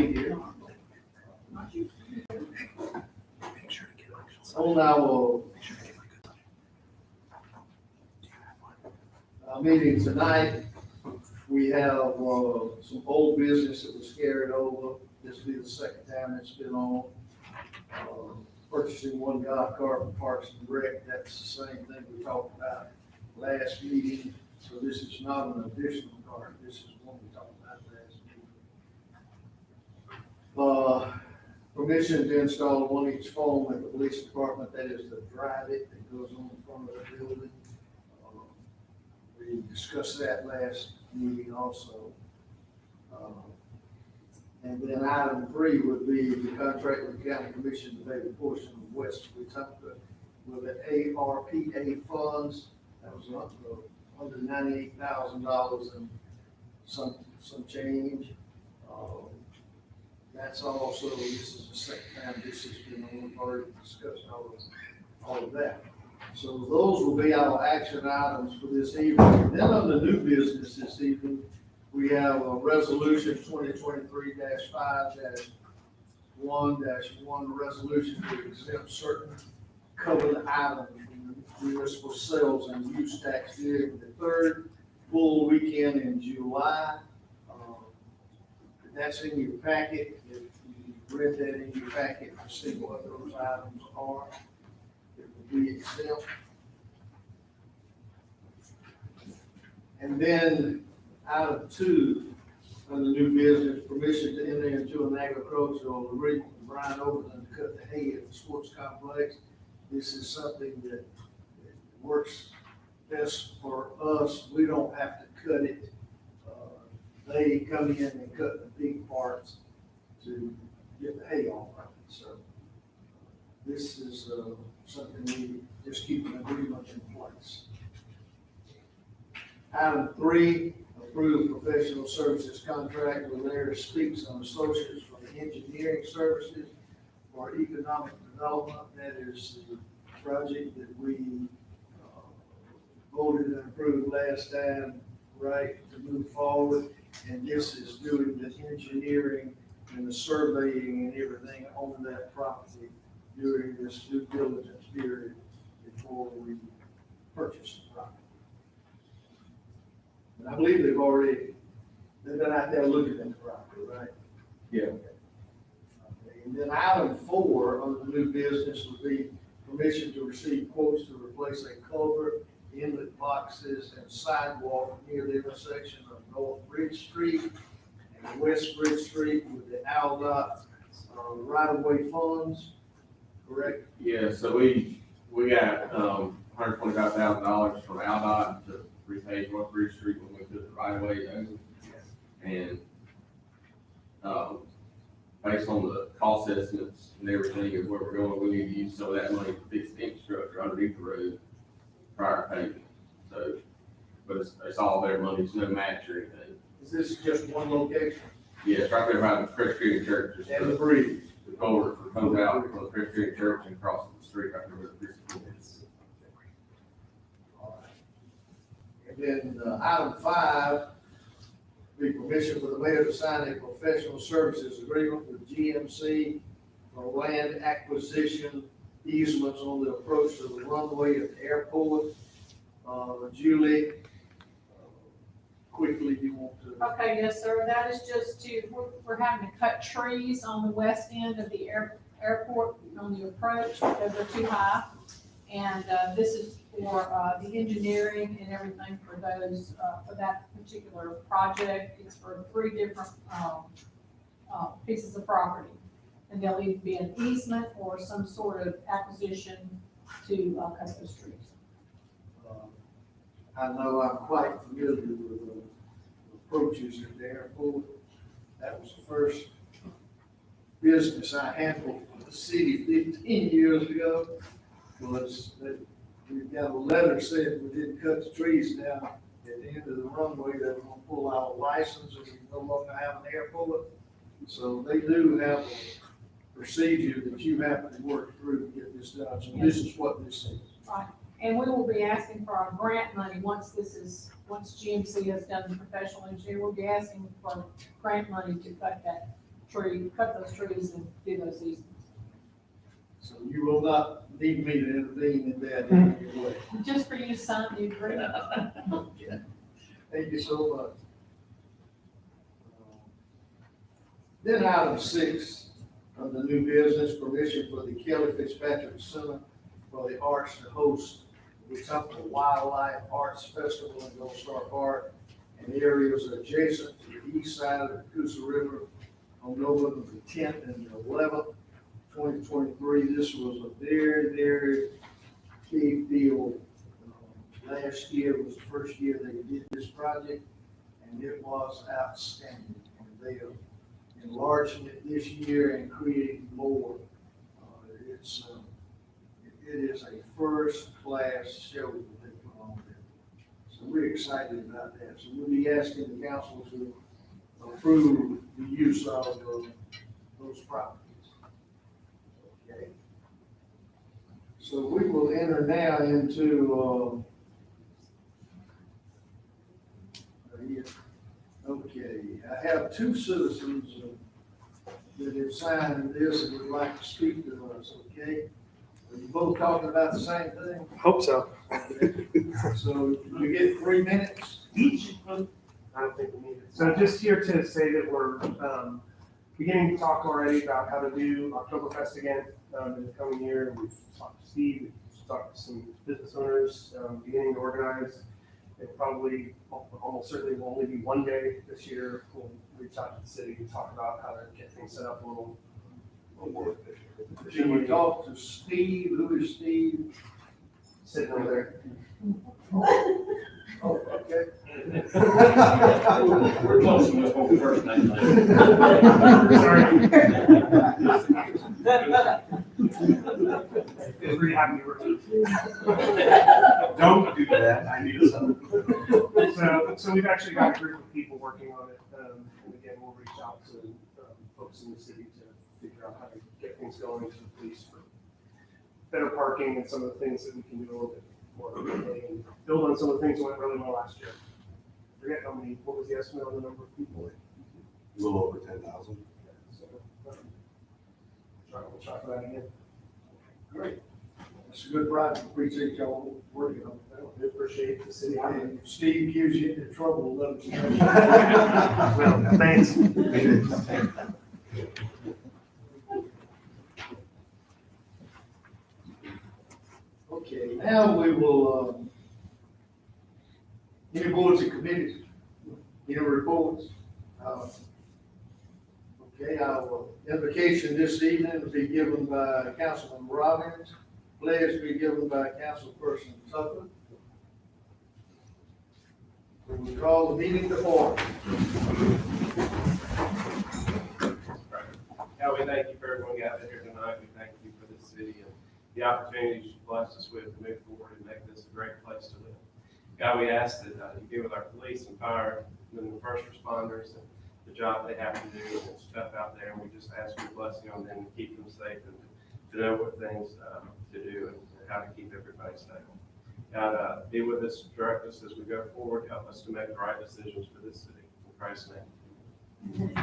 be here. On our meeting tonight, we have some old business that was carried over. This will be the second time it's been on. Purchasing one golf cart from Parks and Rec, that's the same thing we talked about last meeting. So this is not an additional cart, this is one we talked about last meeting. Permission to install 1-inch foam at the police department, that is the drive it that goes on in front of the building. We discussed that last meeting also. And then item 3 would be the contract with the county commission to pay the portion of West Wetumpka with the ARPA funds. That was under $98,000 and some change. That's also, this is the second time this has been on, we've already discussed all of that. So those will be our action items for this evening. Then on the new business this evening, we have a resolution 2023-5-1-1, resolution to exempt certain covered items from the municipal sales and use tax during the third full weekend in July. That's in your packet. If you read that in your packet to see what those items are, it will be exempt. And then item 2 on the new business, permission to enter into an agricultural agreement with Brian Overton to cut the hay at the sports complex. This is something that works best for us. We don't have to cut it. They come in and cut the big parts to get the hay off of it. So this is something we just keep an agreement in place. Item 3, approve professional services contract with Larry Speaks and Associates for the engineering services for economic development. That is the project that we voted and approved last time, right, to move forward. And this is doing the engineering and the surveying and everything on that property during this due diligence period before we purchase the property. And I believe they've been out there looking at the property, right? Yeah. Okay. And then item 4 on the new business would be permission to receive quotes to replace a culvert, inlet boxes, and sidewalk near the intersection of North Bridge Street and West Bridge Street with the ALDOT right-of-way funds, correct? Yeah, so we got $125,000 from ALDOT to repave North Bridge Street when we took the right-of-way over. And based on the cost estimates and everything of where we're going, we need to use some of that money to fix the infrastructure underneath the road prior to paving. So, but it's all their money, it's no match or anything. Is this just one location? Yeah, it's right there by the Presbyterian Church. Just And the bridge? the culvert comes out from the Presbyterian Church and crosses the street right there where the Presbyterian is. All right. And then item 5, the permission for the mayor to sign a professional services agreement with GMC for land acquisition easements on the approach to the runway at the airport. Julie, quickly, you want to? Okay, yes, sir. That is just we're having to cut trees on the west end of the airport on the approach because they're too high. And this is for the engineering and everything for those, for that particular project. It's for 3 different pieces of property. And there'll either be an easement or some sort of acquisition to cut those trees. I know I'm quite familiar with the approaches at the airport. That was the first business I handled for the city 15 years ago. Was that we got a letter saying we didn't cut the trees down at the end of the runway, that we're gonna pull out a license and we no longer have an airport. So they do have a procedure that you have to work through to get this done. So this is what this is. Right. And we will be asking for our grant money once GMC has done the professional engineer. We'll be asking for grant money to cut that cut those trees and do those easements. So you will not need me to intervene in that in any way. Just for you to sign the agreement. Thank you so much. Then item 6 of the new business, permission for the Kelly Fitzpatrick Center for the Arts to host the Wetumpka Wildlife Arts Festival in Gold Star Park and areas adjacent to the east side of the Coosa River on November the 10th and the 11th, 2023. This was a very, very big deal. Last year was the first year they did this project, and it was outstanding. And they are enlarging it this year and creating more. It is a first-class show that they put on there. So we're excited about that. So we'll be asking the council to approve the use of those properties. Okay. So we will enter now into, okay, I have 2 citizens that have signed this and would like to speak to us, okay? Are you both talking about the same thing? Hope so. Okay. So you get 3 minutes each? I don't think we need it. So just here to say that we're beginning to talk already about how to do Oktoberfest again in the coming year. We've talked to Steve, we've talked to some business owners, beginning to organize. It probably, almost certainly will only be one day this year. We'll reach out to the city and talk about how to get things set up a little more Should we efficiently. talk to Steve? Who is Steve? Sitting over there. Oh, okay. We're close enough on the first name. Sorry. Feel free to have me repeat. Don't do that, I need some. So we've actually got a group of people working on it, and again, we'll reach out to folks in the city to figure out how to get things going to the police for better parking and some of the things that we can do a little bit more quickly and build on some of the things that went really well last year. I forget how many, what was the estimate on the number of people? A little over 10,000. So, we'll try for that again. Great. It's a good project. Appreciate y'all working on it. We appreciate the city. And Steve gives you into trouble, let us know. Well, thanks. Okay, now we will, any boards and committees, any reports? Okay, our invocation this evening will be given by Councilman Robbins, pledge to be given by Councilperson Tucker. We will call the meeting to order. God, we thank you for everyone gathered here tonight. We thank you for this city and the opportunities you blessed us with to move forward and make this a great place to live. God, we ask that you be with our police and fire and the first responders and the job they have to do and stuff out there. And we just ask your blessing on them to keep them safe and to know what things to do and how to keep everybody safe. God, be with us, direct us as we go forward, help us to make the right decisions for this city. In Christ's name.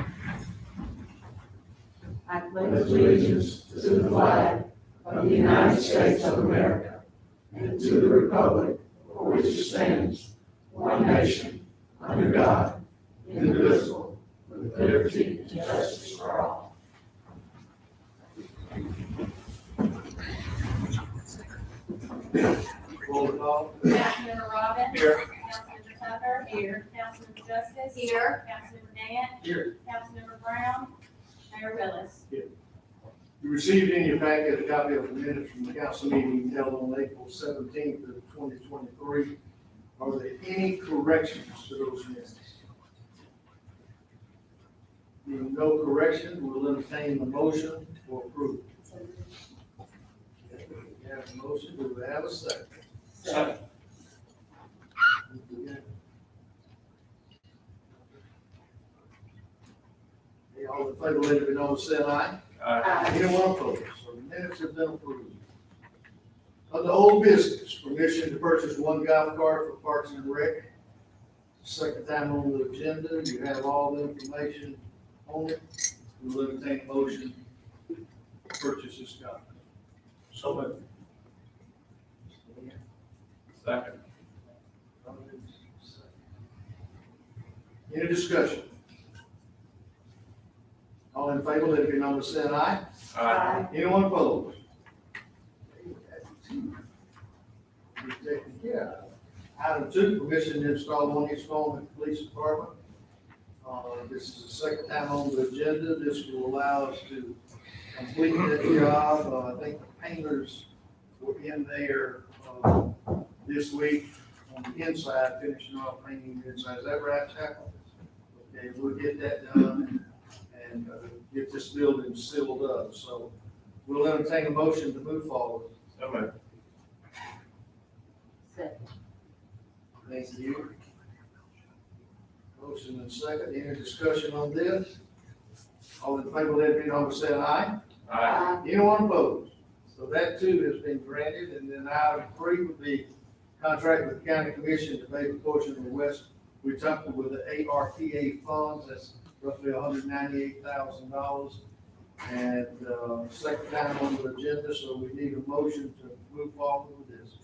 I pledge allegiance to the flag of the United States of America and to the republic for which it stands, one nation, under God, indivisible, with liberty and justice for all. Roll call. Councilmember Robin? Here. Councilmember Tucker? Here. Councilmember Justice? Here. Councilmember Nance? Here. Councilmember Brown? Mayor Willis? You received in your packet a copy of the minutes from the council meeting held on April 17th of 2023. Are there any corrections to those minutes? Being no correction, we'll entertain the motion for approval. We have a motion, do we have a second? Second. Okay, all in favor, let it be known, say aye. Anyone opposed? So the minutes have been approved. Under old business, permission to purchase one golf cart for Parks and Rec. Second time on the agenda, you have all the information on it. We'll entertain a motion to purchase this contract. So moved. Second. Any discussion? All in favor, let it be known by saying aye. Aye. Anyone opposed? Be taken care of. Item two, permission to install one-inch phone at the police department. This is the second time on the agenda. This will allow us to complete that job. I think the painters were in there, this week on the inside, finishing off painting the inside. Is that right, Chaplain? Okay, we'll get that done and get this building sealed up. So we'll entertain a motion to move forward. So moved. Thank you. Motion and second. Any discussion on this? All in favor, let it be known by saying aye. Aye. Anyone opposed? So that too has been granted. And then item three would be contract with the county commission to pay the portion of the West Wetumpka with the ARPA funds. That's roughly $198,000. And second time on the agenda, so we need a motion to move forward with this.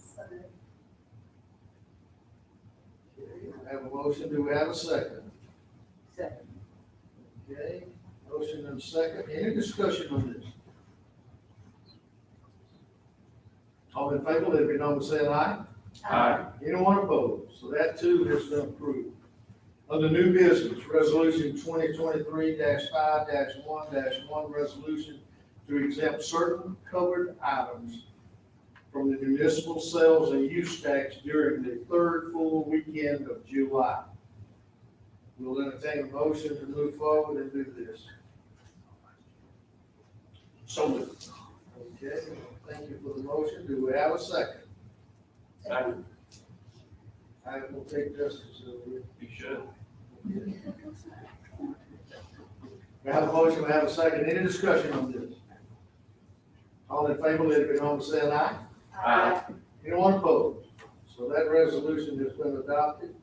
Okay, we have a motion. Do we have a second? Second. Okay, motion and second. Any discussion on this? All in favor, let it be known by saying aye. Aye. Anyone opposed? So that too has been approved. Under new business, resolution 2023-5-1-1, resolution to exempt certain covered items from the municipal sales and use tax during the third full weekend of July. We'll entertain a motion to move forward and do this. So moved. Okay, thank you for the motion. Do we have a second? Second. I will take justice over it. You should. We have a motion, we have a second. Any discussion on this? All in favor, let it be known by saying aye. Aye. Anyone opposed? So that resolution has been adopted.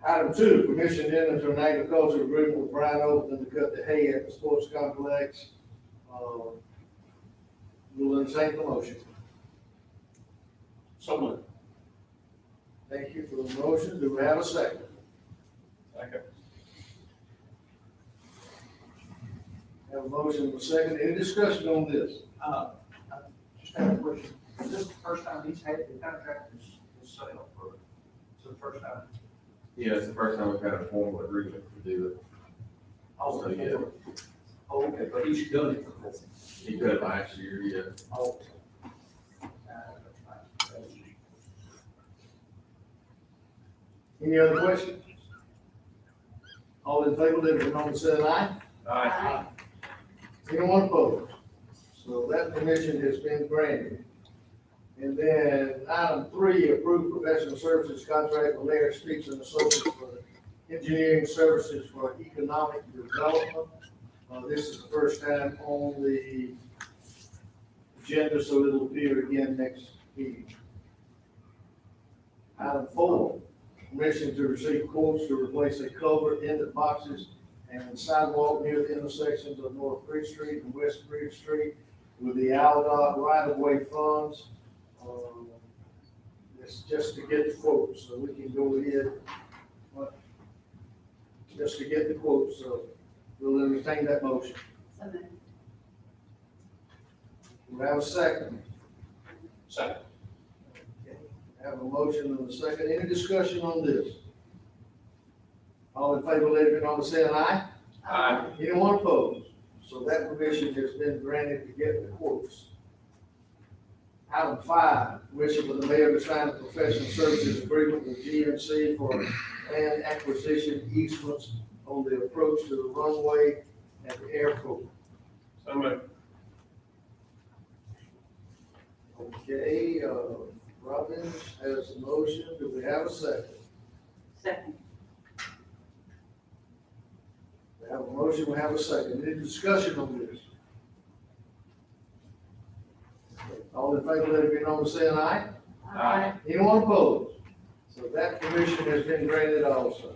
Item two, permission to enter into an agricultural agreement with Brian Overton to cut the hay at the sports complex. We'll entertain the motion. So moved. Thank you for the motion. Do we have a second? Second. Have a motion and a second. Any discussion on this? I just have a question. Is this the first time he's had the contract this sale for, it's the first time? Yeah, it's the first time we've had a formal agreement to do it. Oh, So, yeah. Oh, okay, but he's done it before. He cut it last year, yeah. Oh. Any other questions? All in favor, let it be known by saying aye. Aye. Anyone opposed? So that permission has been granted. And then item three, approved professional services contract with Larry Speaks and Associates for engineering services for economic development. This is the first time on the agenda, so it'll appear again next meeting. Item four, permission to receive quotes to replace a culvert in the boxes and sidewalk near the intersections of North Bridge Street and West Bridge Street with the ALDOT right-of-way funds. It's just to get the quotes, so we can go ahead, just to get the quotes, so we'll entertain that motion. We have a second. Second. Have a motion and a second. Any discussion on this? All in favor, let it be known by saying aye. Aye. Anyone opposed? So that permission has been granted to get the quotes. Item five, permission for the mayor to sign a professional services agreement with GMC for land acquisition easements on the approach to the runway at the airport. So moved. Okay, Robbins has a motion. Do we have a second? Second. We have a motion, we have a second. Any discussion on this? All in favor, let it be known by saying aye. Aye. Anyone opposed? So that permission has been granted also.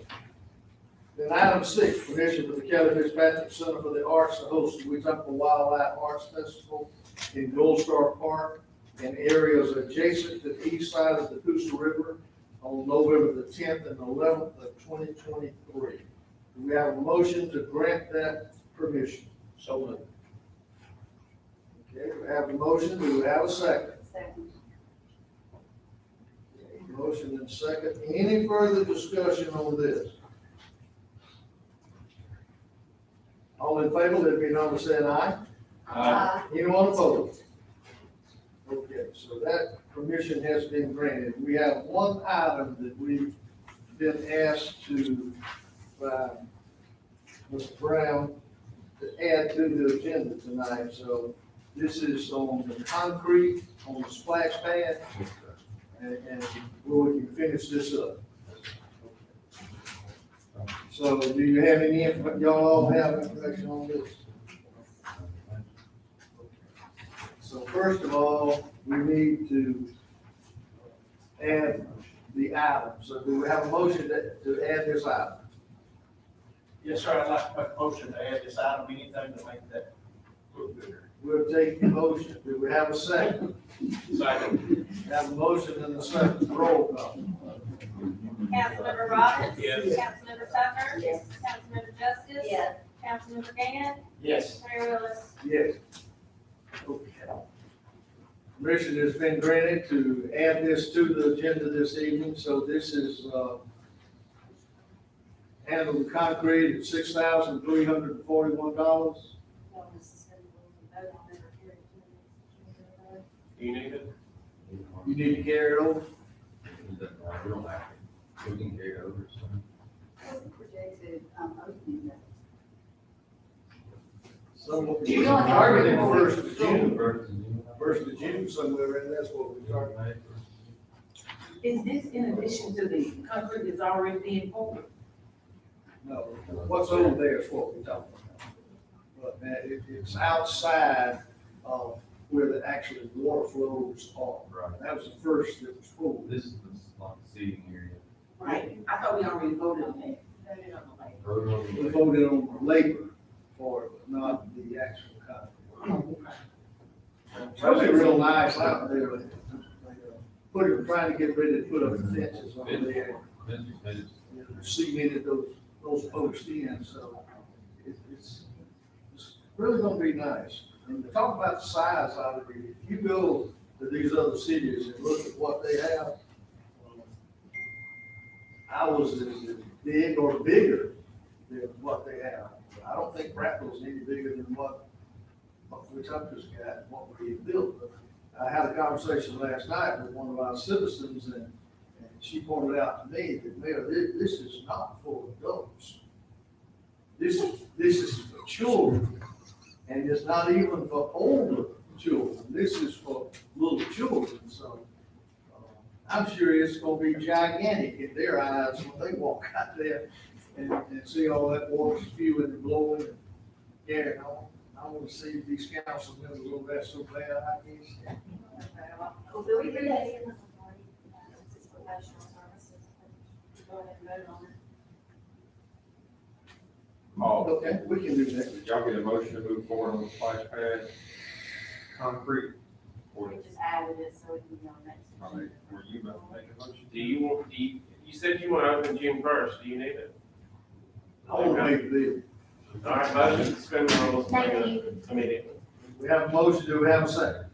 Then item 6, permission for the Kelly Fitzpatrick Center for the Arts to host the Wetumpka Wildlife Arts Festival in Gold Star Park and areas adjacent to the east side of the Coosa River on November the 10th and 11th of 2023. Do we have a motion to grant that permission? So moved. Okay, we have a motion, do we have a second? Second. Motion and second. Any further discussion on this? All in favor, let it be known by saying aye. Anyone opposed? Okay, so that permission has been granted. We have one item that we've been asked to, by Mr. Brown, to add to the agenda tonight. So this is on the concrete, on the splash pad, and where we can finish this up. So do you have any, y'all all have information on this? So first of all, we need to add the item. So do we have a motion to add this item? Yes, sir, I'd like to make a motion to add this item, anything to make that look bigger. We'll take the motion. Do we have a second? Second. Have a motion and a second. Roll call. Councilmember Roberts. Yes. Councilmember Tucker. Yes. Councilmember Justice. Yes. Councilmember Gann. Yes. Mayor Willis. Yes. Okay. Permission has been granted to add this to the agenda this evening, so this is, handle the concrete at $6,341. Do you need it? You need to carry it over. We don't have to. We can carry it over. Projected, opening that. So You we're don't have targeting to- first of June, first of June somewhere, and that's what we're targeting. Is this in addition to the concrete that's already being poured? No, what's over there is what we're talking about. But it's outside of where the actual water flows are. Right. That was the first that was pulled. This is like the seating area. Right, I thought we already voted on that. We voted on labor for it, but not the actual concrete. It's really real nice out there. Trying to get ready to put up the fences on there. Cemented those posts in, so it's really gonna be nice. And to talk about the size of it, if you go to these other cities and look at what they have, ours is big or bigger than what they have. I don't think Prattville's any bigger than what Wetumpka's got, what we built. But I had a conversation last night with one of our citizens, and she pointed out to me that, Mayor, this is not for adults. This is for children, and it's not even for older children. This is for little children, so I'm sure it's gonna be gigantic in their eyes when they walk out there and see all that water spewing and blowing and carrying on. I wanna see these council members over there so bad, I guess. Oh, Okay, we can do that. did y'all get a motion to move forward on the splash pad concrete? Or, We just added it so it can be on next. I mean, were you about to make a motion? Do you want, you said you want to open June 1st, do you need it? I wanna make a deal. All right, motion to suspend the rules Thank you. immediately. We have a motion, do we have a second?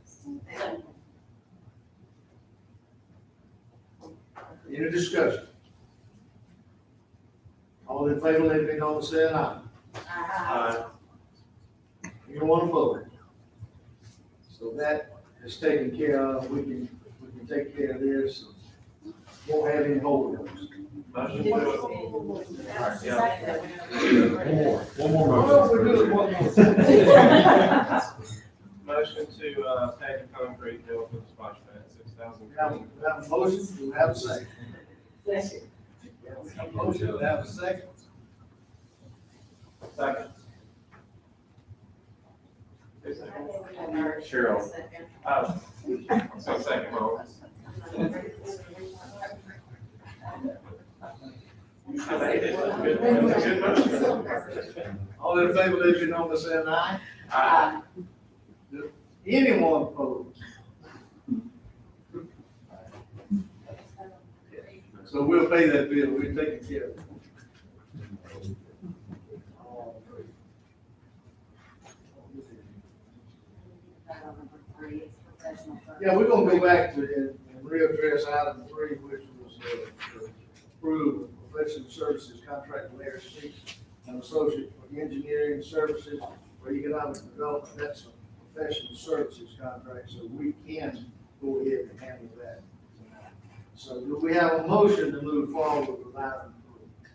Any discussion? All in favor, let it be known by saying aye. Anyone opposed? So that is taken care of, we can take care of this, won't have any holdovers. Motion to, One more Oh, we're doing one more. motion to, pay the concrete bill for the splash pad, We have a motion, do we have a second? Second. We have a motion, do we have a second? Second. Cheryl. Oh, so second, roll. Good motion. All in favor, let you know by saying aye. Aye. Anyone opposed? So we'll pay that bill, we'll take it care of it. Number 3 is professional services. Yeah, we're gonna go back to and readdress item 3, which was, to approve professional services contract with Larry Speaks, an associate for engineering services for economic development. That's a professional services contract, so we can go ahead and handle that. So do we have a motion to move forward with item 3?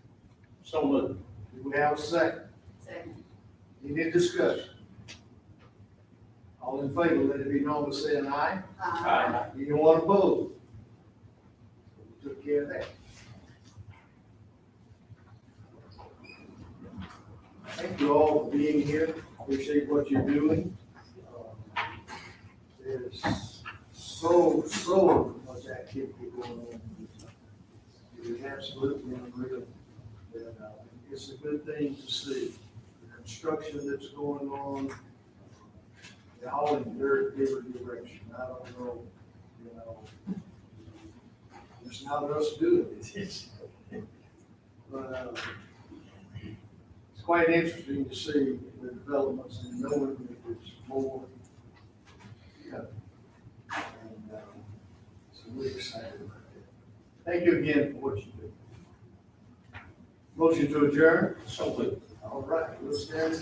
So moved. Do we have a second? Second. Any discussion? All in favor, let it be known by saying aye. Aye. Anyone opposed? We took care of that. Thank you all for being here. Appreciate what you're doing. There's so much activity going on. It is absolutely unreal. And, it's a good thing to see. The construction that's going on, they're all in very different direction. I don't know, it's not us doing it. But, it's quite interesting to see the developments and knowing that there's more. And, so we're excited about that. Thank you again for what you do. Motion to adjourn? So moved. All right, we'll stand.